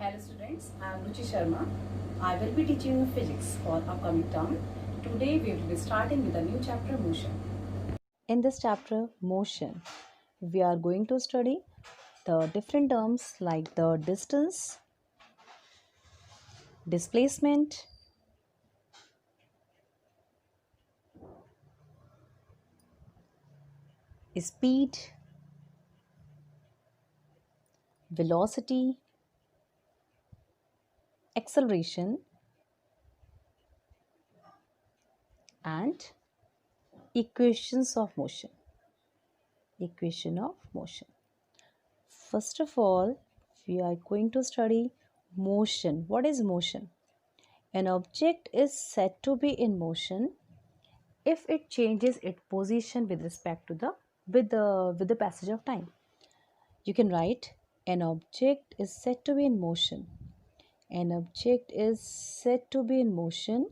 Hello students, I am Ruchi Sharma. I will be teaching you physics for upcoming term. Today we will be starting with a new chapter, motion. In this chapter, motion, we are going to study the different terms like the distance, displacement, speed, velocity, acceleration, and equations of motion. Equation of motion. First of all, we are going to study motion. What is motion? An object is said to be in motion if it changes its position with respect to the passage of time. You can write an object is said to be in motion. An object is said to be in motion,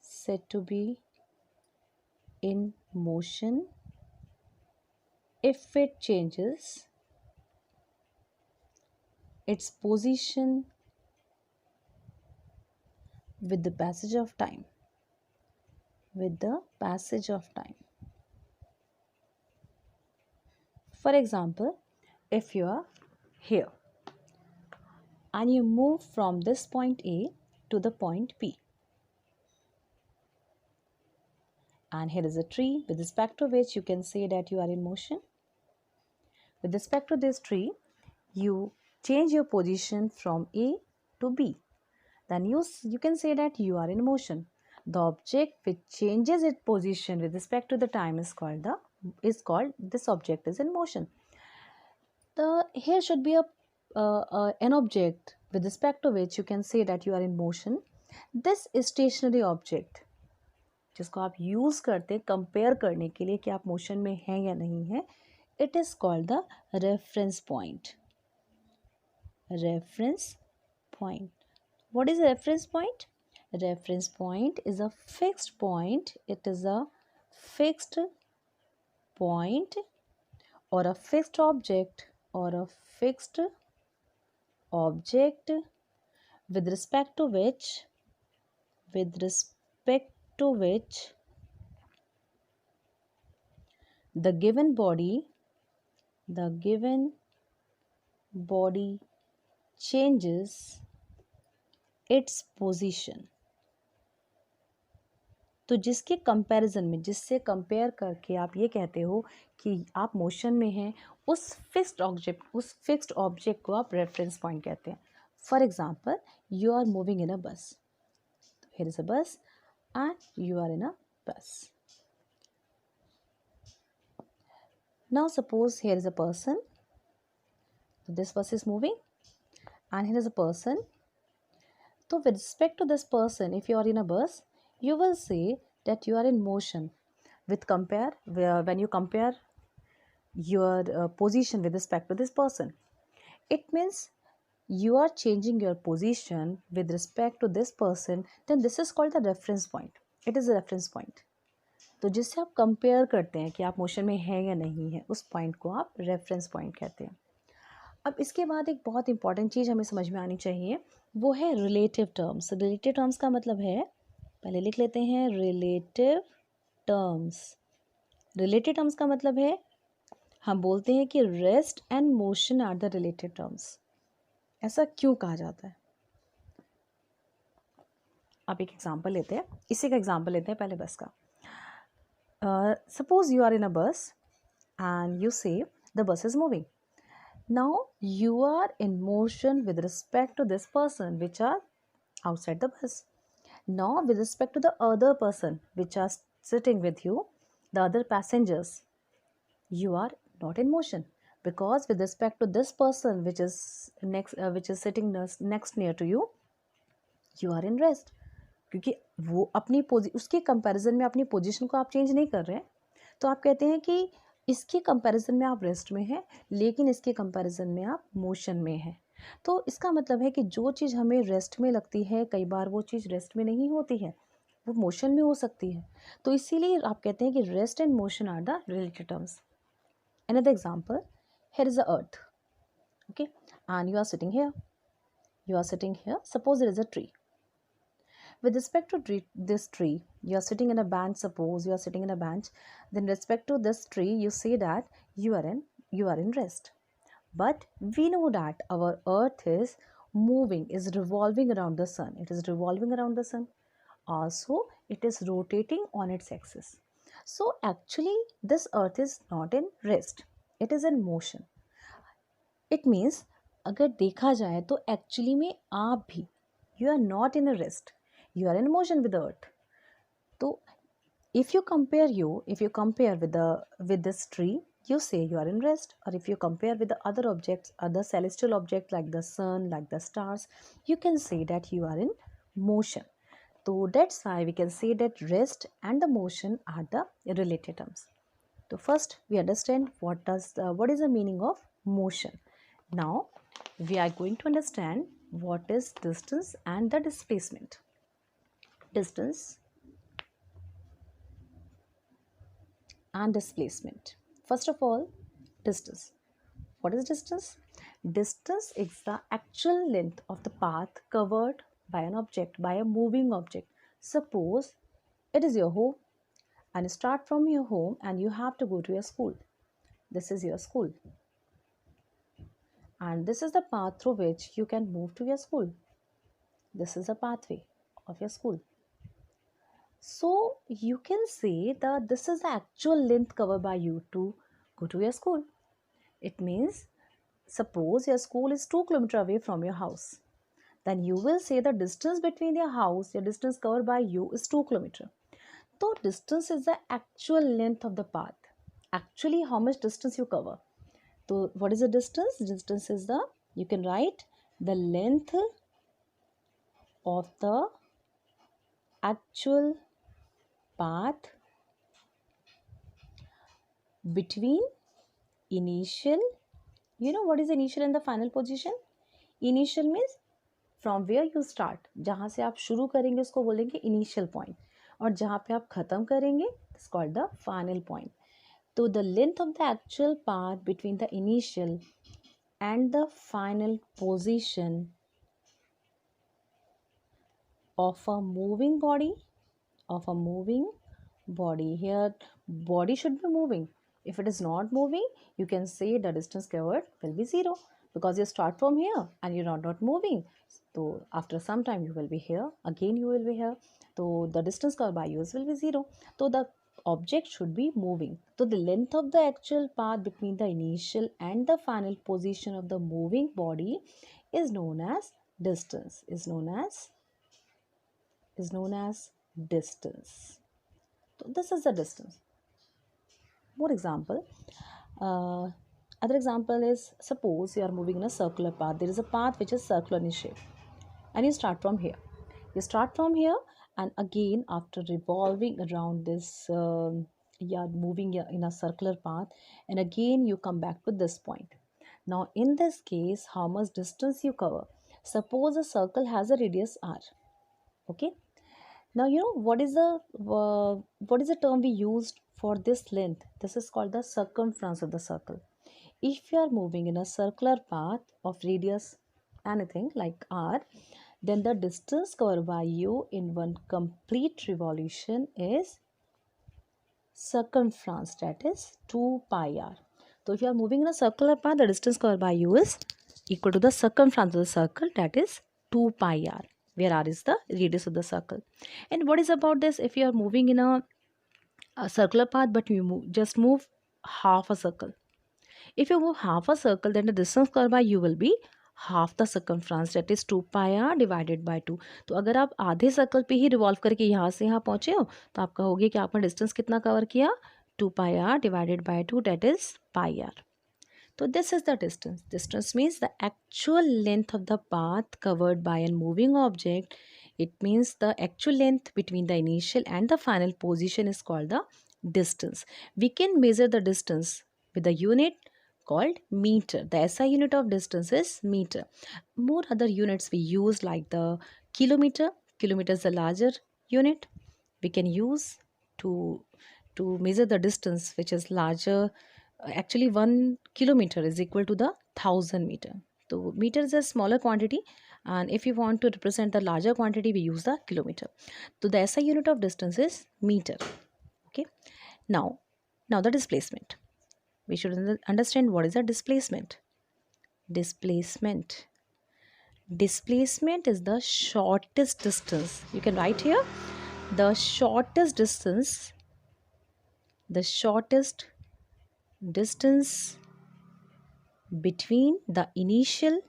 said to be in motion if it changes its position with the passage of time. With the passage of time. For example, if you are here and you move from this point A to the point B, and here is a tree with respect to which you can say that you are in motion. With respect to this tree, you change your position from A to B. Then you can say that you are in motion. The object which changes its position with respect to the time is called this object is in motion. Here should be an object with respect to which you can say that you are in motion. This stationary object जिसको आप use करते हैं compare करने के लिए कि आप motion में हैं या नहीं हैं, it is called the reference point. Reference point. What is a reference point? Reference point is a fixed point. It is a fixed point or a fixed object with respect to which the given body changes its position. तो जिसके comparison में, जिससे compare करके आप ये कहते हो कि आप मोशन में हैं, उस फिक्स्ड ऑब्जेक्ट को आप रेफरेंस पॉइंट कहते हैं. For example, you are moving in a bus. Here is a bus and you are in a bus. Now suppose here is a person. So this bus is moving and here is a person. So with respect to this person, if you are in a bus, you will say that you are in motion. When you compare your position with respect to this person, it means you are changing your position with respect to this person. Then this is called the reference point. It is a reference point. तो जिससे आप compare करते हैं कि आप motion में हैं या नहीं है, उस पॉइंट को आप रेफरेंस पॉइंट कहते हैं. अब इसके बाद एक बहुत इंपॉर्टेंट चीज़ हमें समझ में आनी चाहिए, वो है रिलेटिव टर्म्स. रिलेटिव टर्म्स का मतलब है, पहले लिख लेते हैं, रिलेटिव टर्म्स. रिलेटिव टर्म्स का मतलब है, हम बोलते हैं कि rest and motion are the relative terms. ऐसा क्यों कहा जाता है? आप एक एग्जांपल लेते हैं, इसी का एग्जांपल लेते हैं पहले बस का. Suppose you are in a bus and you say the bus is moving. Now you are in motion with respect to this person which are outside the bus. Now with respect to the other person which are sitting with you, the other passengers, you are not in motion, because with respect to this person which is sitting next near to you, you are in rest. क्योंकि वो उसके comparison में अपनी position को आप change नहीं कर रहे हैं, तो आप कहते हैं कि इसके कंपैरिजन में आप रेस्ट में हैं, लेकिन इसके कंपैरिजन में आप मोशन में हैं. तो इसका मतलब है कि जो चीज़ हमें रेस्ट में लगती है, कई बार वो चीज़ रेस्ट में नहीं होती है, वो मोशन में हो सकती है. तो इसीलिए आप कहते हैं कि rest and motion are the related terms. Another example, here is a earth, okay, and you are sitting here. You are sitting here. Suppose there is a tree. With respect to this tree, you are sitting in a bench. Suppose you are sitting in a bench. Then, respect to this tree, you say that you are in rest. But we know that our earth is moving, is revolving around the sun. It is revolving around the sun. Also, it is rotating on its axis. So, actually, this earth is not in rest, it is in motion. It means, अगर देखा जाए तो actually में आप भी you are not in a rest, you are in motion with earth. तो if you compare with this tree, you say you are in rest. Or if you compare with the other objects, other celestial objects like the sun, like the stars, you can say that you are in motion. So that's why we can say that rest and the motion are the related terms. So first we understand what is the meaning of motion. Now we are going to understand what is distance and the displacement. Distance and displacement. First of all, distance. What is distance? Distance is the actual length of the path covered by an object, by a moving object. Suppose it is your home and you start from your home and you have to go to your school. This is your school. And this is the path through which you can move to your school. This is the pathway of your school. So you can say that this is the actual length covered by you to go to your school. It means, suppose your school is 2 kilometers away from your house. Then you will say the distance between your house, your distance covered by you is 2 kilometers. So distance is the actual length of the path. Actually, how much distance you cover. So what is the distance? Distance is you can write the length of the actual path between initial, what is initial and the final position? Initial means from where you start, जहाँ से आप शुरू करेंगे उसको बोलेंगे initial point, और जहाँ पे आप ख़त्म करेंगे it's called the final point. So the length of the actual path between the initial and the final position of a moving body, here body should be moving. If it is not moving, you can say the distance covered will be 0, because you start from here and you're not moving. So after some time you will be here, again you will be here. So the distance covered by yours will be 0. So the object should be moving. So the length of the actual path between the initial and the final position of the moving body is known as distance. Is known as distance. So this is the distance. More example. Other example is, suppose you are moving in a circular path. There is a path which is circular in shape, and you start from here. And again, after revolving around this, you are moving in a circular path, and again you come back to this point. Now, in this case, how much distance you cover? Suppose a circle has a radius r. Okay. Now what is the term we used for this length? This is called the circumference of the circle. If you are moving in a circular path of radius anything like r, then the distance covered by you in one complete revolution is circumference, that is 2 pi r. So if you are moving in a circular path, the distance covered by you is equal to the circumference of the circle, that is 2 pi r, where r is the radius of the circle. And what is about this? If you are moving in a circular path, but you just move half a circle. If you move half a circle, then the distance covered by you will be half the circumference, that is 2 pi r divided by 2. तो अगर आप आधे circle पे ही revolve करके यहाँ से यहाँ पहुँचे हो, तो आप कहोगे कि आपने डिस्टेंस कितना कवर किया? 2 pi r divided by 2, that is pi r. So this is the distance. Distance means the actual length of the path covered by a moving object. It means the actual length between the initial and the final position is called the distance. We can measure the distance with a unit called meter. The SI unit of distance is meter. More other units we use like the kilometer. Kilometer is the larger unit we can use to measure the distance, which is larger. Actually 1 kilometer is equal to the 1000 meter. So meter is a smaller quantity, and if you want to represent the larger quantity, we use the kilometer. So the SI unit of distance is meter. Okay. Now the displacement. We should understand what is a displacement. Displacement. Displacement is the shortest distance. You can write here the shortest distance. The shortest distance between the initial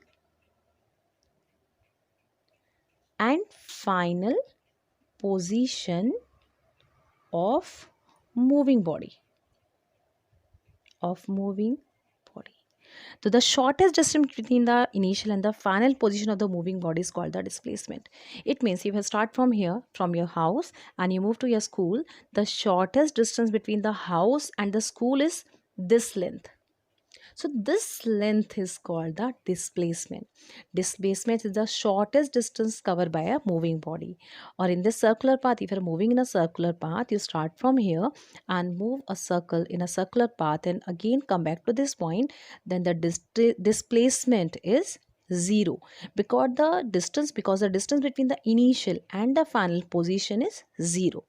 and final position of moving body. So the shortest distance between the initial and the final position of the moving body is called the displacement. It means if you start from here, from your house, and you move to your school, the shortest distance between the house and the school is this length. So this length is called the displacement. Displacement is the shortest distance covered by a moving body. Or in this circular path, if you're moving in a circular path, you start from here and move a circle in a circular path and again come back to this point, then the displacement is 0, because the distance between the initial and the final position is 0.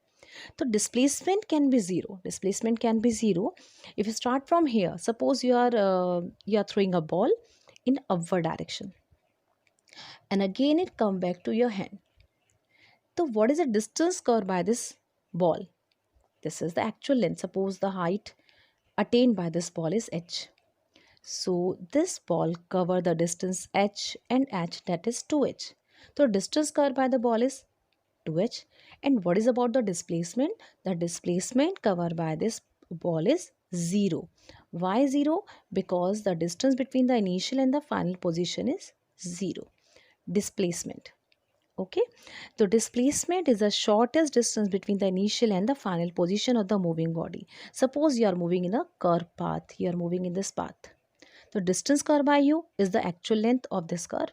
So displacement can be 0. Displacement can be 0. If you start from here, suppose you are throwing a ball in upward direction, and again it come back to your hand. So what is the distance covered by this ball? This is the actual length. Suppose the height attained by this ball is h. So this ball cover the distance h and h, that is 2h. So distance covered by the ball is 2h. And what is about the displacement? The displacement covered by this ball is 0. Why 0? Because the distance between the initial and the final position is 0. Displacement. Okay. So displacement is the shortest distance between the initial and the final position of the moving body. Suppose you are moving in a curve path. You are moving in this path. The distance covered by you is the actual length of this curve.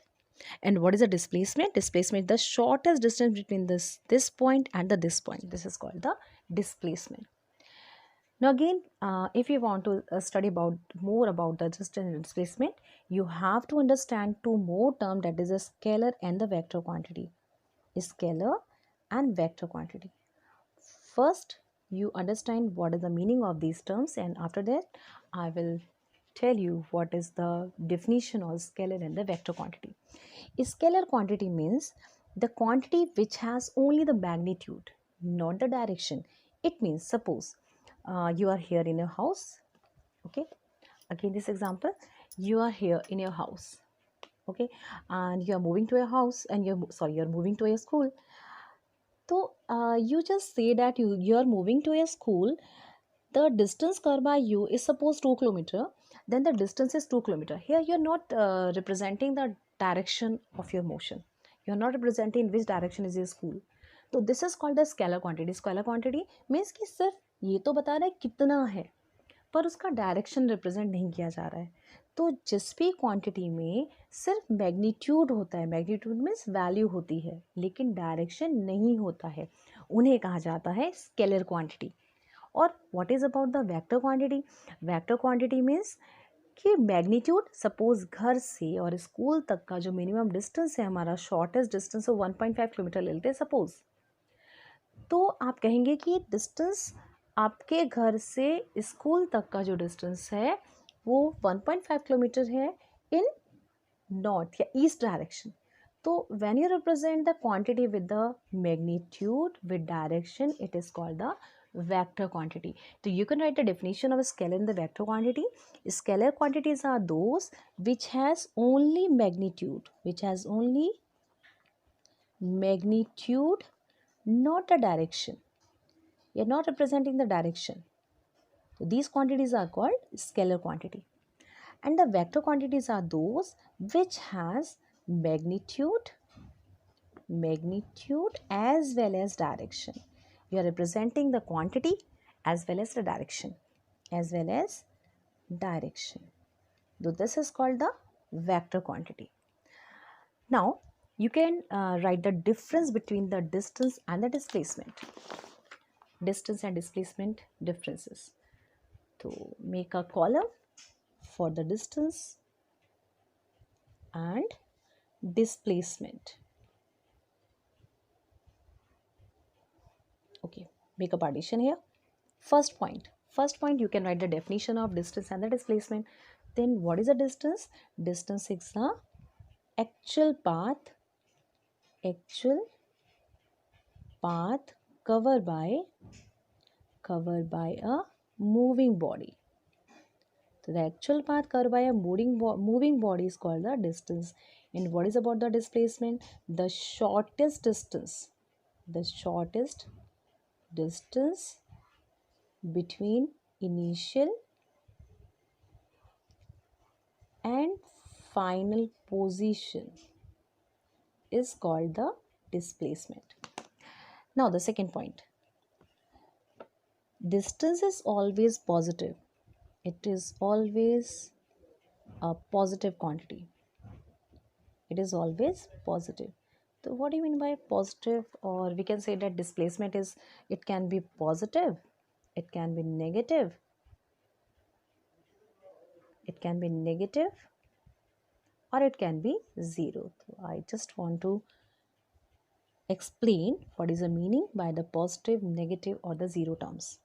And what is the displacement? Displacement, the shortest distance between this point and this point. This is called the displacement. Now again, if you want to study more about the distance and displacement, you have to understand two more terms, that is a scalar and the vector quantity. A scalar and vector quantity. First, you understand what is the meaning of these terms, and after that, I will tell you what is the definition of scalar and the vector quantity. A scalar quantity means the quantity which has only the magnitude, not the direction. It means, suppose you are here in your house. Okay, again this example, you are here in your house. Okay, and you are moving to your house, and you're moving to your school. So you just say that you are moving to a school. The distance covered by you is suppose 2 kilometer. Then the distance is 2 kilometer. Here you are not representing the direction of your motion. You are not representing which direction is your school. So this is called the scalar quantity. Scalar quantity means कि सिर्फ ये तो बता रहा है कितना है, पर उसका डायरेक्शन रिप्रेजेंट नहीं किया जा रहा है. तो जिस भी क्वांटिटी में सिर्फ मैग्नीट्यूड होता है, मैग्नीट्यूड मीन्स वैल्यू होती है, लेकिन डायरेक्शन नहीं होता है, उन्हें कहा जाता है स्केलर क्वांटिटी. और what is about the vector quantity? Vector quantity means कि मैग्नीट्यूड, सपोज घर से और स्कूल तक का जो मिनिमम डिस्टेंस है, हमारा शॉर्टेस्ट डिस्टेंस है 1.5 किलोमीटर ले लेते हैं सपोज. तो आप कहेंगे कि डिस्टेंस आपके घर से स्कूल तक का जो डिस्टेंस है वो 1.5 किलोमीटर है इन नॉर्थ या ईस्ट डायरेक्शन. तो when you represent the quantity with the magnitude with direction, it is called the vector quantity. So you can write the definition of a scalar and the vector quantity. Scalar quantities are those which has only magnitude, not the direction. You're not representing the direction. So these quantities are called scalar quantity. And the vector quantities are those which has magnitude as well as direction. You are representing the quantity as well as the direction. So this is called the vector quantity. Now you can write the difference between the distance and the displacement. Distance and displacement differences. So make a column for the distance and displacement. Okay, make a partition here. First point, you can write the definition of distance and the displacement. Then what is a distance? Distance is the actual path covered by a moving body. So the actual path covered by a moving body is called the distance. And what is about the displacement? The shortest distance between initial and final position is called the displacement. Now the second point. Distance is always positive. It is always a positive quantity. It is always positive. So what do you mean by positive? Or we can say that displacement is, it can be positive, it can be negative, or it can be zero. So I just want to explain what is the meaning by the positive, negative, or the zero terms.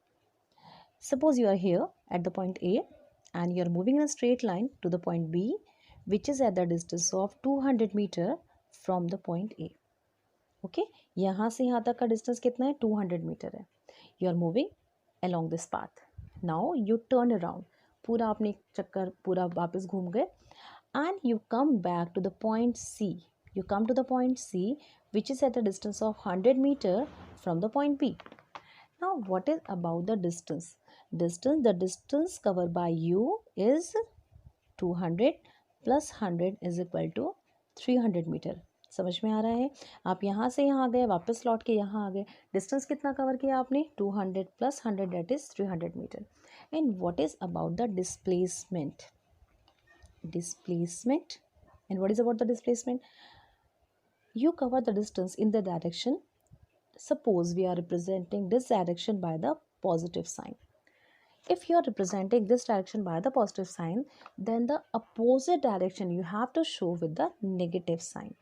Suppose you are here at the point A and you are moving in a straight line to the point B, which is at the distance of 200 meter from the point A. Okay, यहाँ से यहाँ तक का distance कितना है? 200 meter है. You are moving along this path. Now you turn around. पूरा आपने एक चक्कर पूरा वापस घूम गए and you come back to the point C. You come to the point C, which is at a distance of 100 meter from the point B. Now what is about the distance? The distance covered by you is 200 plus 100 is equal to 300 meter. समझ में आ रहा है? आप यहाँ से यहाँ आ गए, वापस लौट के यहाँ आ गए. डिस्टेंस कितना कवर किया आपने? 200 plus 100, that is 300 meter. And what is about the displacement? And what is about the displacement? You cover the distance in the direction. Suppose we are representing this direction by the positive sign. If you are representing this direction by the positive sign, then the opposite direction you have to show with the negative sign.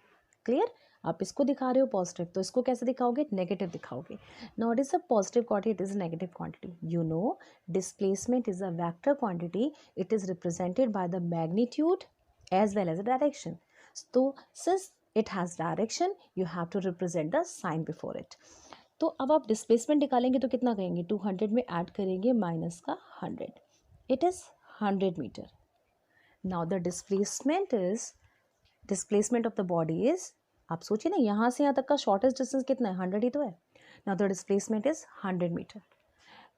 Clear? आप इसको दिखा रहे हो positive, तो इसको कैसे दिखाओगे? Negative दिखाओगे. Now it is a positive quantity, it is a negative quantity. You know, displacement is a vector quantity. It is represented by the magnitude as well as the direction. So since it has direction, you have to represent the sign before it. तो अब आप displacement निकालेंगे तो कितना कहेंगे? 200 में add करेंगे minus का 100. It is 100 metre. Now the displacement of the body is, आप सोचिए ना, यहाँ से यहाँ तक का शॉर्टेस्ट डिस्टेंस कितना है? 100 ही तो है. Now the displacement is 100 metre.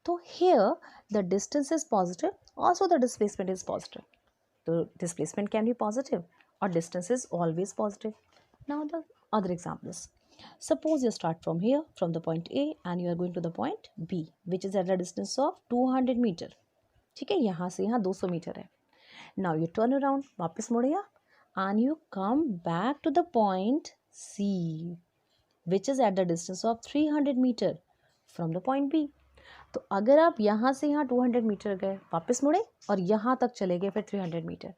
तो here the distance is positive, also the displacement is positive. तो डिस्प्लेसमेंट कैन बी पॉजिटिव और distance is always positive. Now the other examples. Suppose you start from here, from the point A, and you are going to the point B, which is at a distance of 200 meter. ठीक है, यहाँ से यहाँ 200 metre है. Now you turn around, वापस मुड़िया, and you come back to the point C, which is at the distance of 300 meter from the point B. तो अगर आप यहाँ से यहाँ 200 मीटर गए, वापस मुड़े और यहाँ तक चले गए फिर 300 मीटर,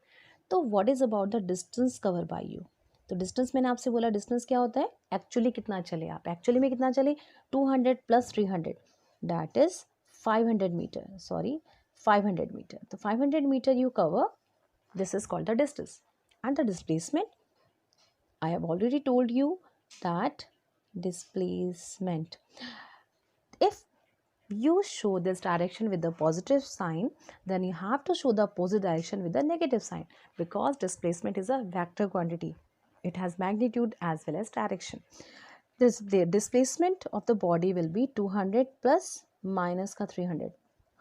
तो what is about the distance cover by you? तो डिस्टेंस मैंने आपसे बोला, डिस्टेंस क्या होता है? एक्चुअली कितना चले आप, एक्चुअली में कितना चले? 200 plus 300, that is 500 metre. 500 metre. तो 500 metre you cover, this is called the distance. And the displacement, I have already told you that displacement, if you show this direction with the positive sign, then you have to show the opposite direction with the negative sign, because displacement is a vector quantity. It has magnitude as well as direction. The displacement of the body will be 200 plus minus ka 300.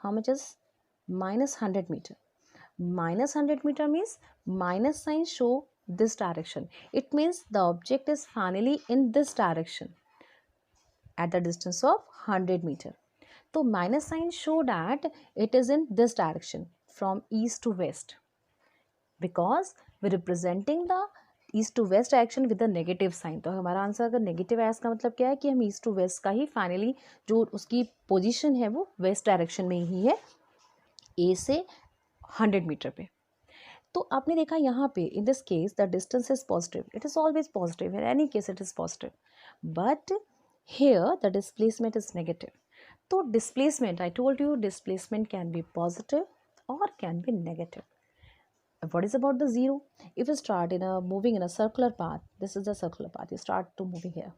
How much is? Minus 100 meter. Minus 100 meter means minus sign show this direction. It means the object is finally in this direction at the distance of 100 meter. तो minus sign show that it is in this direction from east to west, because we representing the east to west direction with the negative sign. तो हमारा answer अगर negative है, इसका मतलब क्या है कि हम ईस्ट टू वेस्ट का ही फाइनली जो उसकी पोजीशन है वो वेस्ट डायरेक्शन में ही है, ए से 100 मीटर पे. तो तो आपने देखा यहाँ पे in this case the distance is positive, it is always positive, in any case it is positive, but here the displacement is negative. So displacement, I told you displacement can be positive or can be negative. What is about the zero? If you start moving in a circular path, this is the circular path, you start to moving here.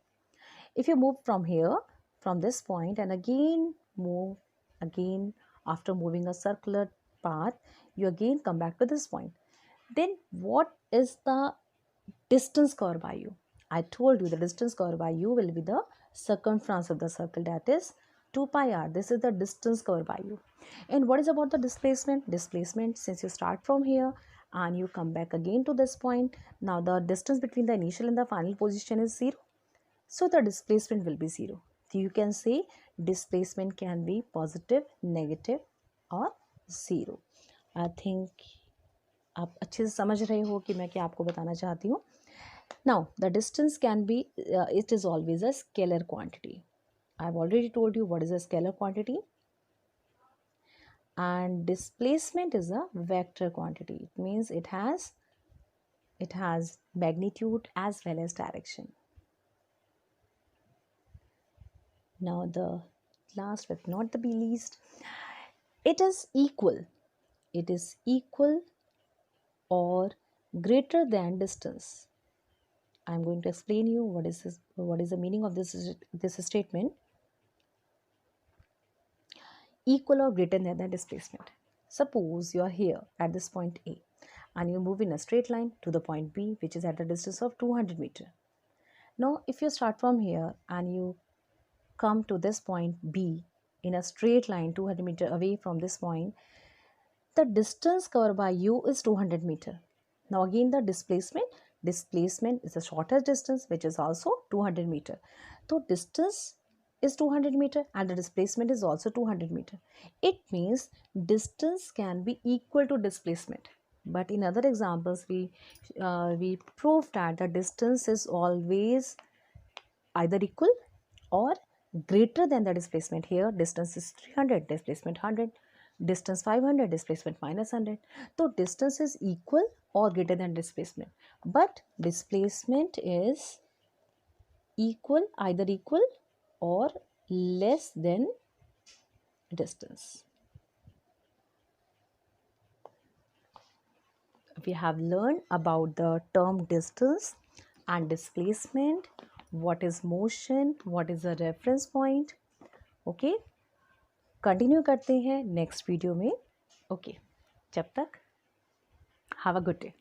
If you move from here, from this point, and again move again after moving a circular path, you again come back to this point. Then what is the distance covered by you? I told you the distance covered by you will be the circumference of the circle, that is 2 pi r. This is the distance covered by you. And what is about the displacement? Displacement, since you start from here and you come back again to this point, now the distance between the initial and the final position is 0. So the displacement will be 0. So you can say displacement can be positive, negative or 0. I think आप अच्छे से समझ रहे हो कि मैं क्या आपको बताना चाहती हूँ. Now the distance can be it is always a scalar quantity. I've already told you what is a scalar quantity, and displacement is a vector quantity. It means it has magnitude as well as direction. Now the last but not the least, it is equal or greater than distance. I'm going to explain you what is the meaning of this statement. Equal or greater than the displacement. Suppose you are here at this point A and you move in a straight line to the point B, which is at the distance of 200 meter. Now if you start from here and you come to this point B in a straight line 200 meter away from this point, the distance covered by you is 200 meter. Now again the displacement is the shortest distance, which is also 200 meter. So distance is 200 meter and the displacement is also 200 meter. It means distance can be equal to displacement. But in other examples we proved that the distance is always either equal or greater than the displacement. Here distance is 300, displacement 100, distance 500, displacement minus 100. So distance is equal or greater than displacement, but displacement is either equal or less than distance. We have learned about the term distance and displacement, what is motion, what is the reference point. Okay, continue करते हैं next video में. Okay, जब तक have a good day.